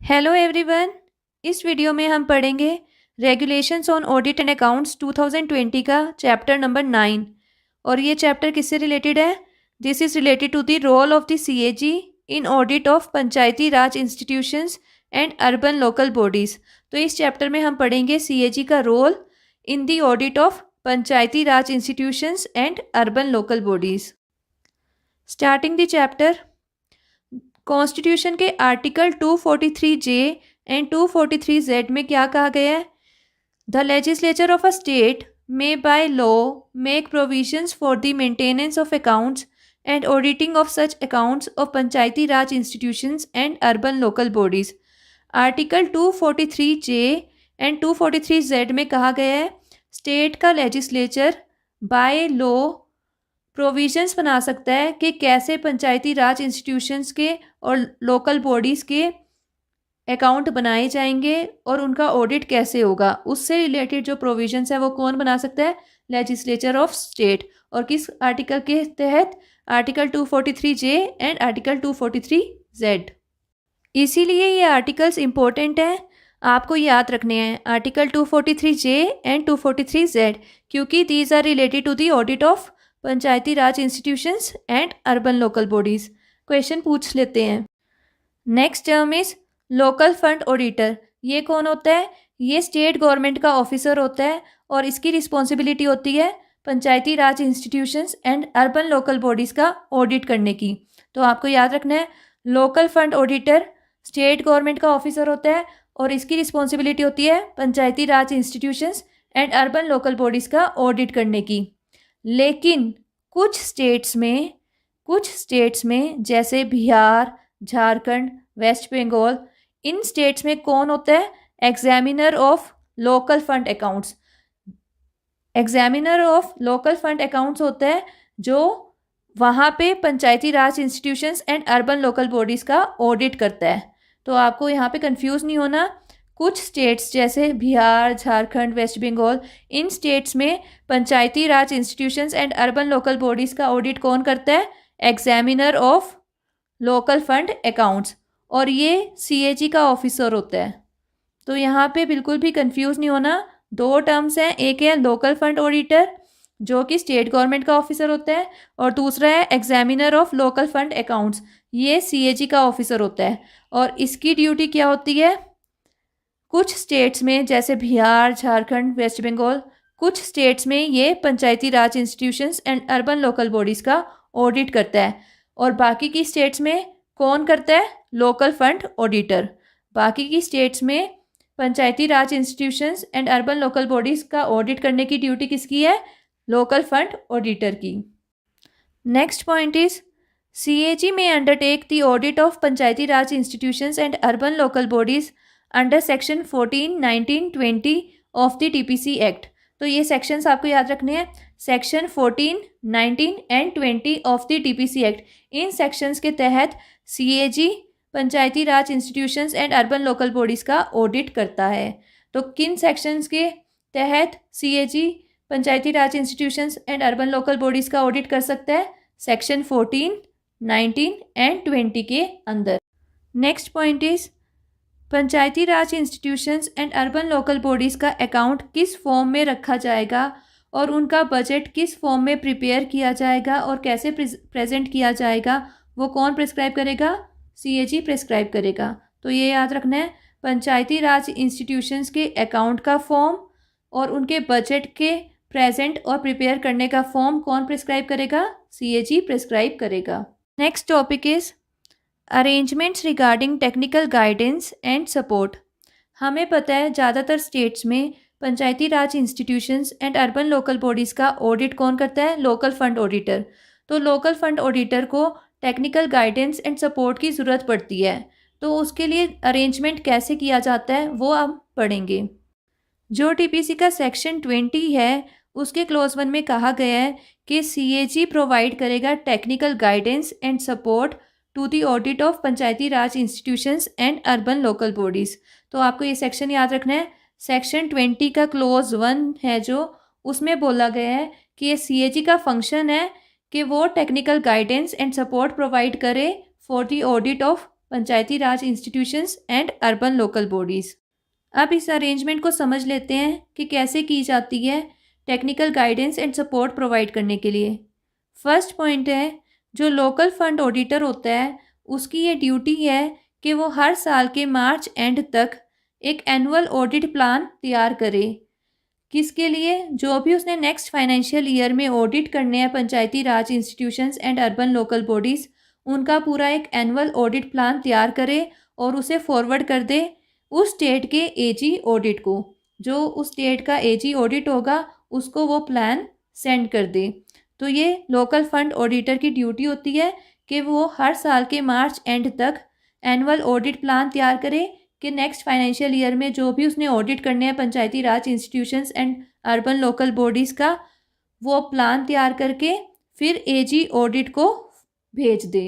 Hello everyone. इस video में हम पढ़ेंगे regulations on audit and accounts 2020 का चैप्टर नंबर 9। और ये चैप्टर किससे रिलेटेड है? This is related to the role of the CAG in audit of Panchayati Raj institutions and urban local bodies. तो इस चैप्टर में हम पढ़ेंगे सीएजी का role in the audit of Panchayati Raj institutions and urban local bodies. Starting the chapter, constitution के article 243 J and 243 Z में क्या कहा गया है? The legislature of a state may by law make provisions for the maintenance of accounts and auditing of such accounts of Panchayati Raj institutions and urban local bodies. Article 243 J and 243 Z में कहा गया है state का legislature by law provisions बना सकता है कि कैसे पंचायती राज इंस्टीट्यूशंस के और लोकल बॉडीज़ के अकाउंट बनाए जाएंगे और उनका ऑडिट कैसे होगा। उससे रिलेटेड जो प्रोविजंस है वो कौन बना सकता है? Legislature of state. और किस आर्टिकल के तहत? Article 243 J and article 243 Z. इसीलिए ये आर्टिकल्स इंपॉर्टेंट हैं, आपको याद रखने हैं, आर्टिकल 243 जे एंड 243 जेड, क्योंकि these are related to the audit of Panchayati Raj institutions and urban local bodies. Question पूछ लेते हैं। Next term is local fund auditor. ये कौन होता है? ये स्टेट गवर्नमेंट का ऑफिसर होता है और इसकी रिस्पॉन्सिबिलिटी होती है पंचायती राज institutions and urban local bodies का ऑडिट करने की। तो आपको याद रखना है, local fund auditor state government का ऑफिसर होता है और इसकी रिस्पॉन्सिबिलिटी होती है पंचायती राज institutions and urban local bodies का ऑडिट करने की। लेकिन कुछ स्टेट्स में जैसे बिहार, झारखंड, वेस्ट बंगाल, इन स्टेट्स में कौन होता है? Examiner of local fund accounts. Examiner of local fund accounts होता है जो वहाँ पे पंचायती राज institutions and urban local bodies का ऑडिट करता है। तो आपको यहाँ पे कंफ्यूज नहीं होना। कुछ स्टेट्स जैसे बिहार, झारखंड, वेस्ट बंगाल, इन स्टेट्स में पंचायती राज institutions and urban local bodies का ऑडिट कौन करता है? Examiner of local fund accounts, और ये सीएजी का ऑफिसर होता है। तो यहाँ पे बिल्कुल भी कंफ्यूज नहीं होना। दो टर्म्स हैं, एक है लोकल फंड ऑडिटर जो कि स्टेट गवर्नमेंट का ऑफिसर होता है, और दूसरा है examiner of local fund accounts, ये सीएजी का ऑफिसर होता है। और इसकी ड्यूटी क्या होती है? कुछ स्टेट्स में जैसे बिहार, झारखंड, वेस्ट बंगाल, कुछ स्टेट्स में ये पंचायती राज institutions and urban local bodies का ऑडिट करता है, और बाकी की स्टेट्स में कौन करता है? Local fund auditor. बाकी की स्टेट्स में पंचायती राज institutions and urban local bodies का ऑडिट करने की ड्यूटी किसकी है? लोकल फंड ऑडिटर की। Next point is CAG may undertake the audit of Panchayati Raj institutions and urban local bodies under section 14, 19, 20 of the TPC act. तो ये sections आपको याद रखने हैं, section 14, 19 and 20 of the TPC act. In sections के तहत CAG Panchayati Raj institutions and urban local bodies का audit करता है। तो किन सेक्शंस के तहत CAG Panchayati Raj institutions and urban local bodies का ऑडिट कर सकता है? सेक्शन 14, 19 एंड 20 के अंदर। Next point is Panchayati Raj institutions and urban local bodies का अकाउंट किस फॉर्म में रखा जाएगा और उनका बजट किस फॉर्म में प्रिपेयर किया जाएगा और कैसे प्रेजेंट किया जाएगा, वो कौन प्रिस्क्राइब करेगा? सीएजी प्रिस्क्राइब करेगा। तो ये याद रखना है, पंचायती राज इंस्टीट्यूशंस के अकाउंट का फॉर्म और उनके बजट के प्रेजेंट और प्रिपेयर करने का फॉर्म कौन प्रिस्क्राइब करेगा? सीएजी प्रिस्क्राइब करेगा। Next topic is arrangements regarding technical guidance and support. हमें पता है ज़्यादातर स्टेट्स में पंचायती राज institutions and urban local bodies का ऑडिट कौन करता है? Local fund auditor. तो लोकल फंड ऑडिटर को टेक्निकल गाइडेंस एंड सपोर्ट की ज़रूरत पड़ती है। तो उसके लिए अरेंजमेंट कैसे किया जाता है वो हम पढ़ेंगे। जो टीपीसी का सेक्शन 20 है उसके क्लोज 1 में कहा गया है कि सीएजी प्रोवाइड करेगा technical guidance and support to the audit of Panchayati Raj institutions and urban local bodies. तो आपको ये सेक्शन याद रखना है, सेक्शन 20 का क्लोज 1 है जो, उसमें बोला गया है कि ये सीएजी का फंक्शन है कि वो technical guidance and support provide करे for the audit of Panchayati Raj institutions and urban local bodies. अब इस अरेंजमेंट को समझ लेते हैं कि कैसे की जाती है technical guidance and support provide करने के लिए। फर्स्ट पॉइंट है, जो लोकल फंड ऑडिटर होता है उसकी ये ड्यूटी है कि वो हर साल के मार्च एंड तक एक एनुअल ऑडिट प्लान तैयार करे। किसके लिए? जो भी उसने नेक्स्ट फाइनेंशियल ईयर में ऑडिट करने हैं पंचायती राज institutions and urban local bodies, उनका पूरा एक एनुअल ऑडिट प्लान तैयार करे और उसे फॉरवर्ड कर दे उस स्टेट के एजी ऑडिट को। जो उस स्टेट का एजी ऑडिट होगा उसको वो प्लान सेंड कर दे। तो ये लोकल फंड ऑडिटर की ड्यूटी होती है कि वो हर साल के मार्च एंड तक एनुअल ऑडिट प्लान तैयार करे कि नेक्स्ट फाइनेंशियल ईयर में जो भी उसने ऑडिट करने हैं पंचायती राज institutions and urban local bodies का, वो प्लान तैयार करके फिर एजी ऑडिट को भेज दे।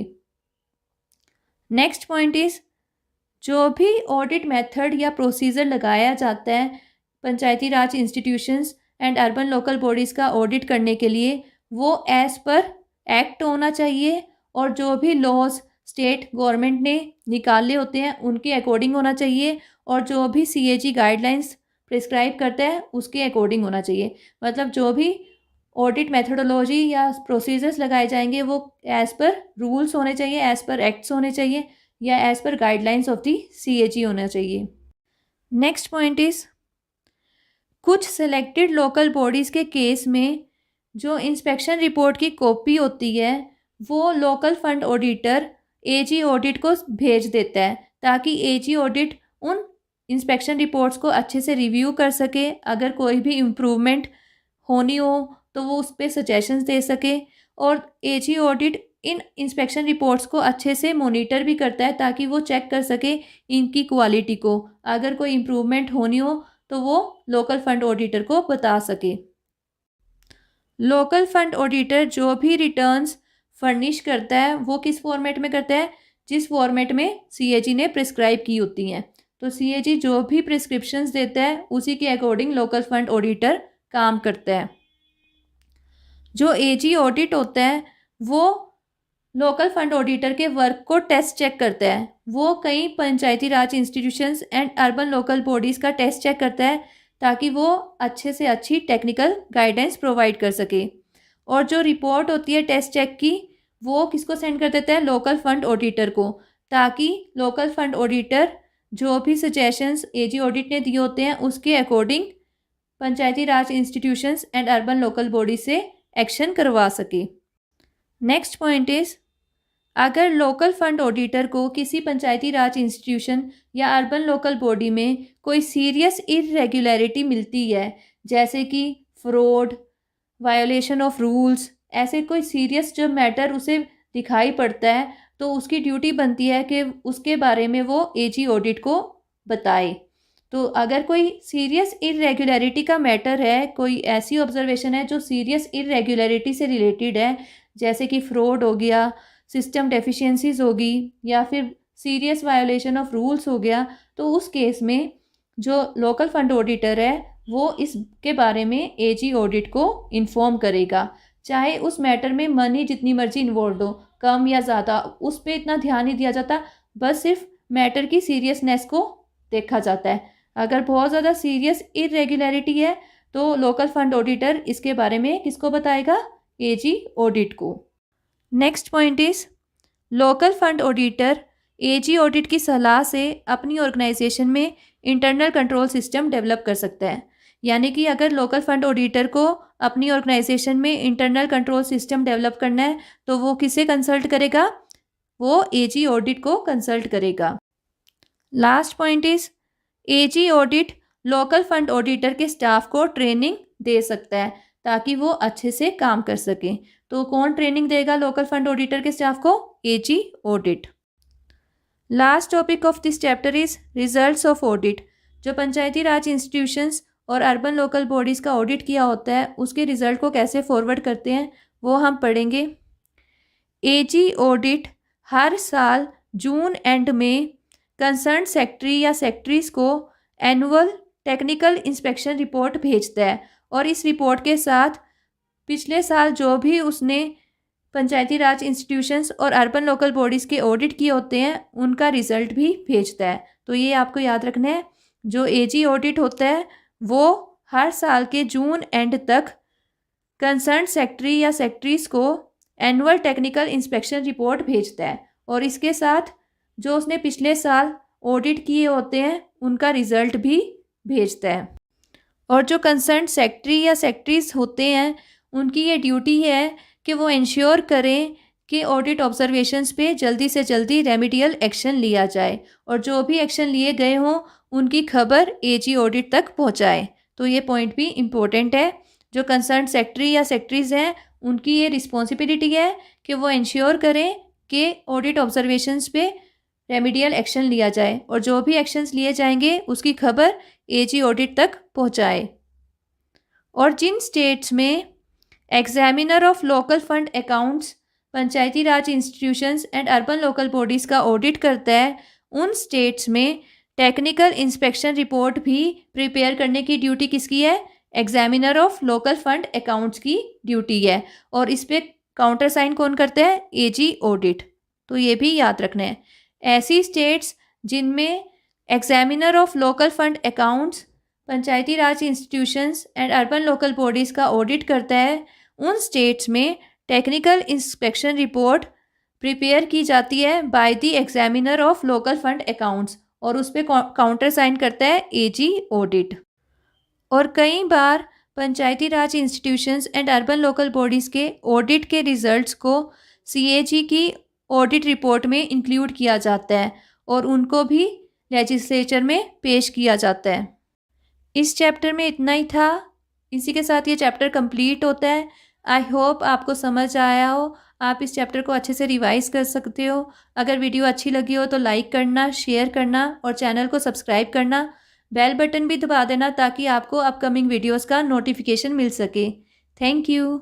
नेक्स्ट पॉइंट इज़, जो भी ऑडिट मेथड या प्रोसीजर लगाया जाता है पंचायती राज institutions and urban local bodies का ऑडिट करने के लिए, वो एज़ पर एक्ट होना चाहिए और जो भी लॉज स्टेट गवर्नमेंट ने निकाले होते हैं उनके अकॉर्डिंग होना चाहिए और जो भी सीएजी गाइडलाइंस प्रिस्क्राइब करता है उसके अकॉर्डिंग होना चाहिए। मतलब जो भी ऑडिट मेथोडोलॉजी या प्रोसीजर्स लगाए जाएंगे वो एज़ पर रूल्स होने चाहिए, एज़ पर एक्ट्स होने चाहिए या as per guidelines of the CAG होना चाहिए। नेक्स्ट पॉइंट इज़, कुछ सेलेक्टेड लोकल बॉडीज़ के केस में जो इंस्पेक्शन रिपोर्ट की कॉपी होती है वो लोकल फंड ऑडिटर एजी ऑडिट को भेज देता है ताकि एजी ऑडिट उन इंस्पेक्शन रिपोर्ट्स को अच्छे से रिव्यू कर सके। अगर कोई भी इम्प्रूवमेंट होनी हो तो वो उस पर सजेशंस दे सके और एजी ऑडिट इन इंस्पेक्शन रिपोर्ट्स को अच्छे से मॉनिटर भी करता है ताकि वो चेक कर सके इनकी क्वालिटी को। अगर कोई इम्प्रूवमेंट होनी हो तो वो लोकल फंड ऑडिटर को बता सके। लोकल फंड ऑडिटर जो भी रिटर्न्स फर्निश करता है वो किस फॉर्मेट में करता है? जिस फॉर्मेट में सीएजी ने प्रिस्क्राइब की होती हैं। तो सीएजी जो भी प्रिस्क्रिप्शंस देता है उसी के अकॉर्डिंग लोकल फंड ऑडिटर काम करता है। जो एजी ऑडिट होता है वो लोकल फंड ऑडिटर के वर्क को टेस्ट चेक करता है। वो कई पंचायती राज institutions and urban local bodies का टेस्ट चेक करता है ताकि वो अच्छे से अच्छी टेक्निकल गाइडेंस प्रोवाइड कर सके। और जो रिपोर्ट होती है टेस्ट चेक की वो किसको सेंड कर देता है? लोकल फंड ऑडिटर को, ताकि लोकल फंड ऑडिटर जो भी सजेशंस एजी ऑडिट ने दिए होते हैं उसके according Panchayati Raj institutions and urban local body से एक्शन करवा सके। नेक्स्ट पॉइंट इज़, अगर लोकल फंड ऑडिटर को किसी पंचायती राज इंस्टीट्यूशन या अर्बन लोकल बॉडी में कोई सीरियस इरेगुलरिटी मिलती है, जैसे कि फ्रॉड, वायोलेशन ऑफ रूल्स, ऐसे कोई सीरियस जब मैटर उसे दिखाई पड़ता है तो उसकी ड्यूटी बनती है कि उसके बारे में वो एजी ऑडिट को बताए। तो अगर कोई सीरियस इरेगुलरिटी का मैटर है, कोई ऐसी ऑब्जर्वेशन है जो सीरियस इरेगुलरिटी से रिलेटेड है, जैसे कि फ्रॉड हो गया, सिस्टम डेफिशिएंसीज होगी या फिर सीरियस वायोलेशन ऑफ रूल्स हो गया, तो उस केस में जो लोकल फंड ऑडिटर है वो इसके बारे में एजी ऑडिट को इन्फॉर्म करेगा। चाहे उस मैटर में मनी जितनी मर्जी इन्वॉल्व हो, कम या ज़्यादा, उस पर इतना ध्यान नहीं दिया जाता, बस सिर्फ मैटर की सीरियसनेस को देखा जाता है। अगर बहुत ज़्यादा सीरियस इरेगुलरिटी है तो लोकल फंड ऑडिटर इसके बारे में किसको बताएगा? एजी ऑडिट को। Next point is, local fund auditor AG audit की सलाह से अपनी ऑर्गेनाइजेशन में इंटरनल कंट्रोल सिस्टम डेवलप कर सकता है। यानी कि अगर लोकल फंड ऑडिटर को अपनी ऑर्गेनाइजेशन में इंटरनल कंट्रोल सिस्टम डेवलप करना है तो वो किसे कंसल्ट करेगा? वो एजी ऑडिट को कंसल्ट करेगा। Last point is, AG audit local fund auditor के स्टाफ को ट्रेनिंग दे सकता है ताकि वो अच्छे से काम कर सके। तो कौन ट्रेनिंग देगा लोकल फंड ऑडिटर के स्टाफ को? AG audit. Last topic of this chapter is results of audit. जो पंचायती राज इंस्टीट्यूशंस और अर्बन लोकल बॉडीज़ का ऑडिट किया होता है उसके रिजल्ट को कैसे फॉरवर्ड करते हैं वो हम पढ़ेंगे। एजी ऑडिट हर साल जून एंड में कंसर्न सेक्रेटरी या सेक्रेटरीज को एनुअल टेक्निकल इंस्पेक्शन रिपोर्ट भेजता है और इस रिपोर्ट के साथ पिछले साल जो भी उसने पंचायती राज इंस्टीट्यूशंस और अर्बन लोकल बॉडीज़ के ऑडिट किए होते हैं उनका रिजल्ट भी भेजता है। तो ये आपको याद रखना है, जो एजी ऑडिट होता है वो हर साल के जून एंड तक कंसर्न सेक्रेटरी या सेक्रेटरीज़ को एनुअल टेक्निकल इंस्पेक्शन रिपोर्ट भेजता है और इसके साथ जो उसने पिछले साल ऑडिट किए होते हैं उनका रिजल्ट भी भेजता है। और जो कंसर्न सेक्रेटरी या सेक्रेटरीज होते हैं उनकी ये ड्यूटी है कि वो इंश्योर करें कि ऑडिट ऑब्जर्वेशंस पे जल्दी से जल्दी रेमिडियल एक्शन लिया जाए और जो भी एक्शन लिए गए हों उनकी खबर एजी ऑडिट तक पहुंचाए। तो ये पॉइंट भी इम्पोर्टेंट है। जो कंसर्न सेक्रेटरी या सेक्रेटरीज हैं उनकी ये रिस्पॉन्सिबिलिटी है कि वो इंश्योर करें कि ऑडिट ऑब्जर्वेशंस पे रेमिडियल एक्शन लिया जाए और जो भी एक्शंस लिए जाएंगे उसकी खबर एजी ऑडिट तक पहुंचाए। और जिन स्टेट्स में examiner of local fund accounts Panchayati Raj institutions and urban local bodies का ऑडिट करता है उन स्टेट्स में टेक्निकल इंस्पेक्शन रिपोर्ट भी प्रिपेयर करने की ड्यूटी किसकी है? Examiner of local fund accounts की ड्यूटी है और इस पर काउंटर साइन कौन करता है? एजी ऑडिट। तो ये भी याद रखना है। ऐसी स्टेट्स जिनमें examiner of local fund accounts Panchayati Raj institutions and urban local bodies का ऑडिट करता है उन स्टेट्स में टेक्निकल इंस्पेक्शन रिपोर्ट प्रिपेयर की जाती है by the examiner of local fund accounts और उस पर काउंटर साइन करता है एजी ऑडिट। और कई बार पंचायती राज institutions and urban local bodies के ऑडिट के रिजल्ट्स को सीएजी की ऑडिट रिपोर्ट में इंक्लूड किया जाता है और उनको भी लेजिस्लेचर में पेश किया जाता है। इस चैप्टर में इतना ही था। इसी के साथ ये चैप्टर कंप्लीट होता है। आई होप आपको समझ आया हो। आप इस चैप्टर को अच्छे से रिवाइज कर सकते हो। अगर वीडियो अच्छी लगी हो तो लाइक करना, शेयर करना और चैनल को सब्सक्राइब करना। बेल बटन भी दबा देना ताकि आपको अपकमिंग वीडियोस का नोटिफिकेशन मिल सके। Thank you.